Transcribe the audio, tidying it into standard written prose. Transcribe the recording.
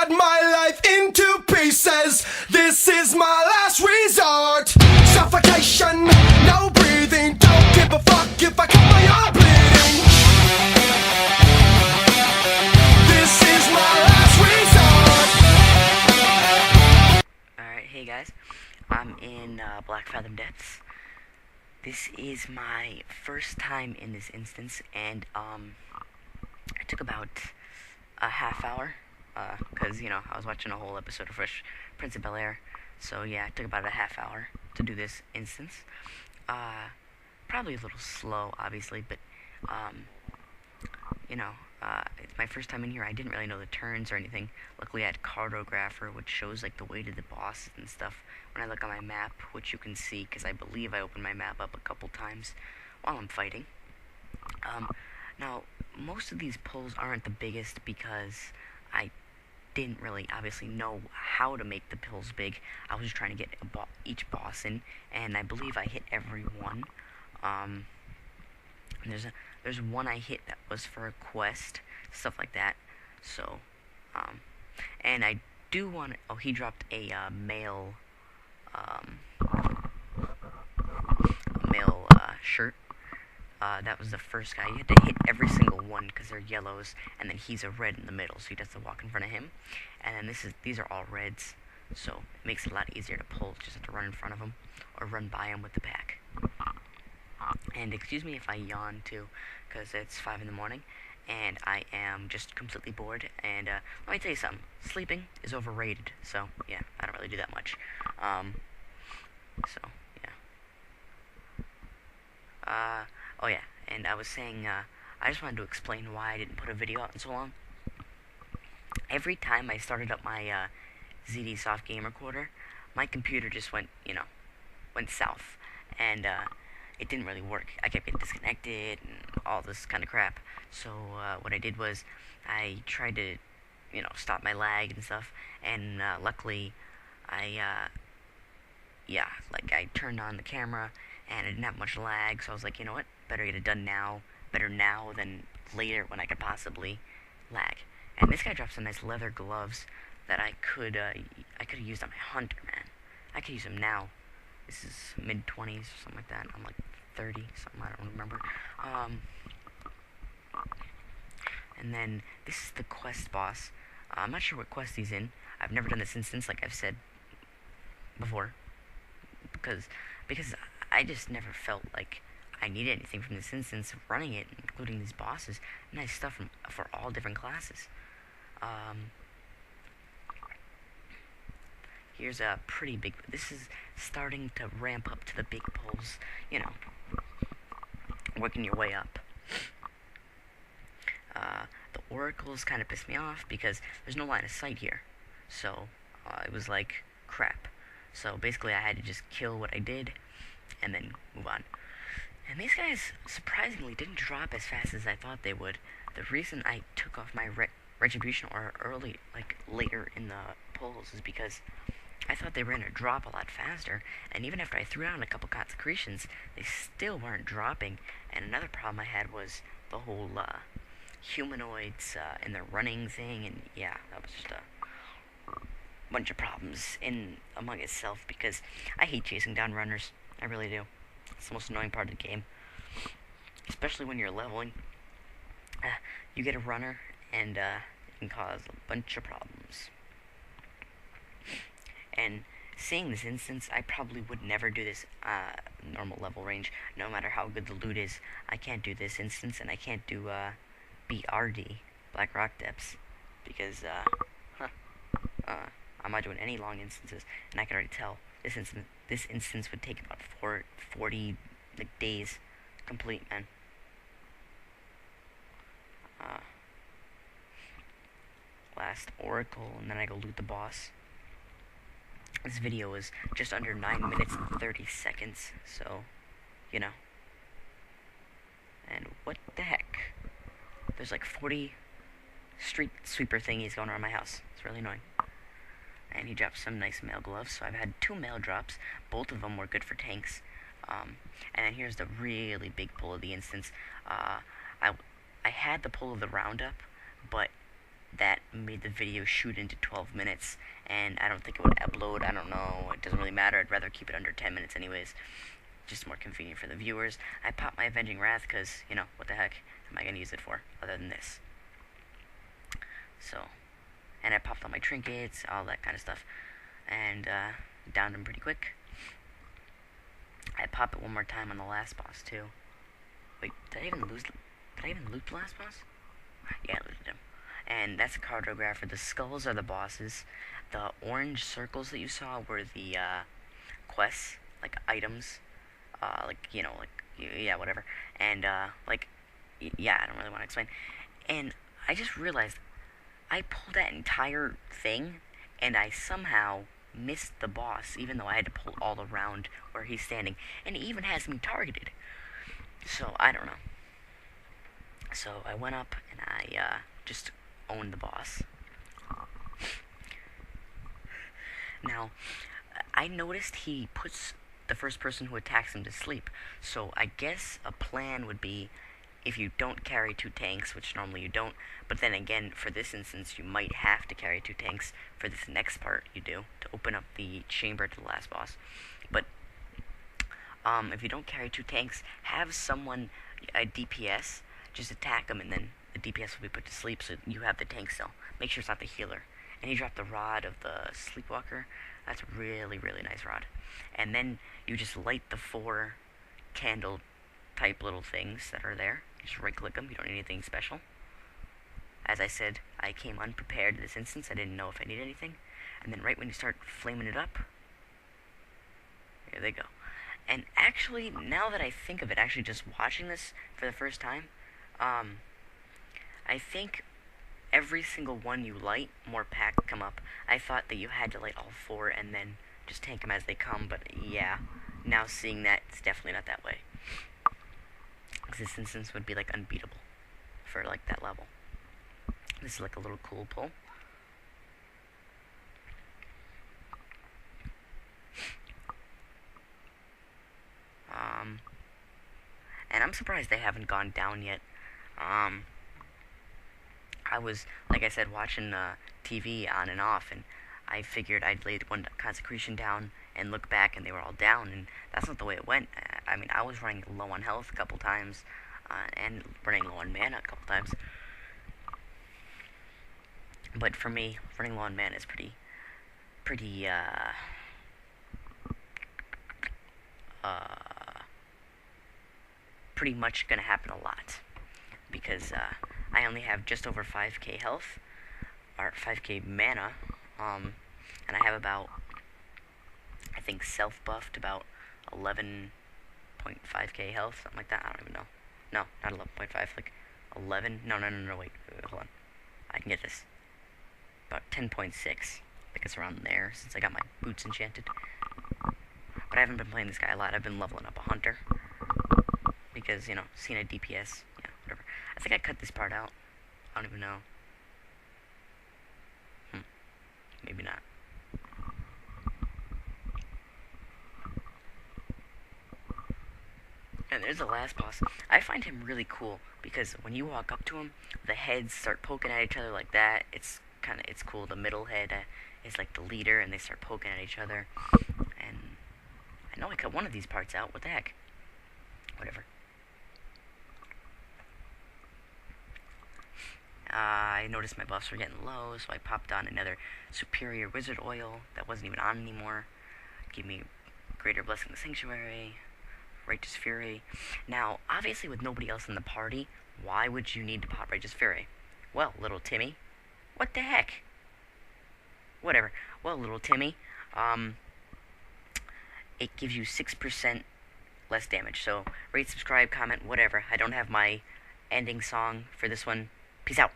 cut my life into pieces. This is my last resort. Suffocation, no breathing. Don't give a fuck if I cut my arm bleeding. This is my last resort. Alright, hey guys. I'm in Black Fathom Depths. This is my first time in this instance, and it took about a half hour, because, you know, I was watching a whole episode of Fresh Prince of Bel-Air, so yeah, it took about a half hour to do this instance. Probably a little slow, obviously, but, you know, it's my first time in here. I didn't really know the turns or anything. Luckily I had Cartographer, which shows, like, the way to the bosses and stuff when I look on my map, which you can see, because I believe I opened my map up a couple times while I'm fighting. Now, most of these pulls aren't the biggest because I didn't really obviously know how to make the pulls big. I was just trying to get each boss in, and I believe I hit every one. And there's one I hit that was for a quest, stuff like that. So, and I do want to, oh, he dropped a male shirt. That was the first guy. You had to hit every single one because they're yellows, and then he's a red in the middle, so you have to walk in front of him. And then these are all reds, so it makes it a lot easier to pull. Just have to run in front of him or run by him with the pack. And excuse me if I yawn too, because it's 5 in the morning, and I am just completely bored. And let me tell you something: sleeping is overrated. So yeah, I don't really do that much. So yeah. Oh yeah, and I was saying, I just wanted to explain why I didn't put a video out in so long. Every time I started up my ZD Soft Game Recorder, my computer just went south, and it didn't really work. I kept getting disconnected and all this kind of crap. So what I did was I tried to, stop my lag and stuff, and luckily I turned on the camera, and I didn't have much lag, so I was like, you know what, better get it done now, better now than later when I could possibly lag. And this guy dropped some nice leather gloves that I could have used on my hunter, man. I could use them now. This is mid-20s or something like that. I'm like 30, something, I don't remember. And then this is the quest boss. I'm not sure what quest he's in. I've never done this instance, like I've said before, because I just never felt like I needed anything from this instance. Running it, including these bosses, nice stuff for all different classes. Here's a pretty big. This is starting to ramp up to the big pulls. Working your way up. The oracles kind of pissed me off because there's no line of sight here. So it was like crap. So basically I had to just kill what I did and then move on. And these guys surprisingly didn't drop as fast as I thought they would. The reason I took off my retribution or later in the pulls is because I thought they were going to drop a lot faster, and even after I threw down a couple consecrations, they still weren't dropping. And another problem I had was the whole humanoids and the running thing, and yeah, that was just a bunch of problems among itself, because I hate chasing down runners. I really do. It's the most annoying part of the game, especially when you're leveling. You get a runner, and it can cause a bunch of problems. And seeing this instance, I probably would never do this normal level range, no matter how good the loot is. I can't do this instance, and I can't do BRD, Black Rock Depths, because I'm not doing any long instances, and I can already tell this instance would take about 40 days complete, man. Last oracle, and then I go loot the boss. This video is just under 9 minutes and 30 seconds, so, And what the heck? There's like 40 street sweeper thingies going around my house. It's really annoying. And he dropped some nice mail gloves, so I've had 2 mail drops. Both of them were good for tanks. And then here's the really big pull of the instance. I had the pull of the roundup, but that made the video shoot into 12 minutes, and I don't think it would upload. I don't know. It doesn't really matter. I'd rather keep it under 10 minutes anyways. Just more convenient for the viewers. I popped my Avenging Wrath because, you know, what the heck am I going to use it for other than this? So, and I popped all my trinkets, all that kind of stuff, and downed him pretty quick. I pop it one more time on the last boss too. Wait, did I even loot the last boss? Yeah, I looted him. And that's a cartographer. The skulls are the bosses. The orange circles that you saw were the quests, like items, like, you know, like, yeah, whatever. And like, yeah, I don't really want to explain. And I just realized I pulled that entire thing, and I somehow missed the boss, even though I had to pull all around where he's standing, and he even has me targeted. So I don't know. So I went up and I just owned the boss. Now, I noticed he puts the first person who attacks him to sleep. So I guess a plan would be, if you don't carry 2 tanks, which normally you don't, but then again, for this instance, you might have to carry 2 tanks. For this next part, you do, to open up the chamber to the last boss. But if you don't carry 2 tanks, have someone, a DPS, just attack them, and then the DPS will be put to sleep, so you have the tank still. Make sure it's not the healer. And he dropped the rod of the Sleepwalker. That's a really, really nice rod. And then you just light the 4 candle type little things that are there. You just right click them. You don't need anything special. As I said, I came unprepared to this instance. I didn't know if I needed anything. And then right when you start flaming it up, there they go. And actually, now that I think of it, actually just watching this for the first time, I think every single one you light, more packs come up. I thought that you had to light all 4 and then just tank them as they come, but yeah, now seeing that, it's definitely not that way. Because this instance would be like unbeatable for like that level. This is like a little cool pull. And I'm surprised they haven't gone down yet. I was, like I said, watching TV on and off, and I figured I'd lay one consecration down and look back, and they were all down, and that's not the way it went. I mean, I was running low on health a couple times, and running low on mana a couple times. But for me, running low on mana is pretty much gonna happen a lot, because I only have just over 5k health, or 5k mana, and I have about, I think, self-buffed about 11.5k health, something like that. I don't even know. No, not 11.5, like 11, no, wait, hold on. I can get this. About 10.6, I think it's around there, since I got my boots enchanted. But I haven't been playing this guy a lot. I've been leveling up a hunter, because, you know, seeing a DPS, yeah, whatever. I think I cut this part out. I don't even know. Maybe not. And there's the last boss. I find him really cool, because when you walk up to him, the heads start poking at each other like that. It's cool. The middle head is like the leader, and they start poking at each other. And I know I cut one of these parts out. What the heck? Whatever. I noticed my buffs were getting low, so I popped on another superior wizard oil that wasn't even on anymore. Give me greater blessing of the sanctuary, righteous fury. Now, obviously with nobody else in the party, why would you need to pop righteous fury? Well, little Timmy, what the heck? Whatever. Well, little Timmy, it gives you 6% less damage. So rate, subscribe, comment, whatever. I don't have my ending song for this one. Peace out.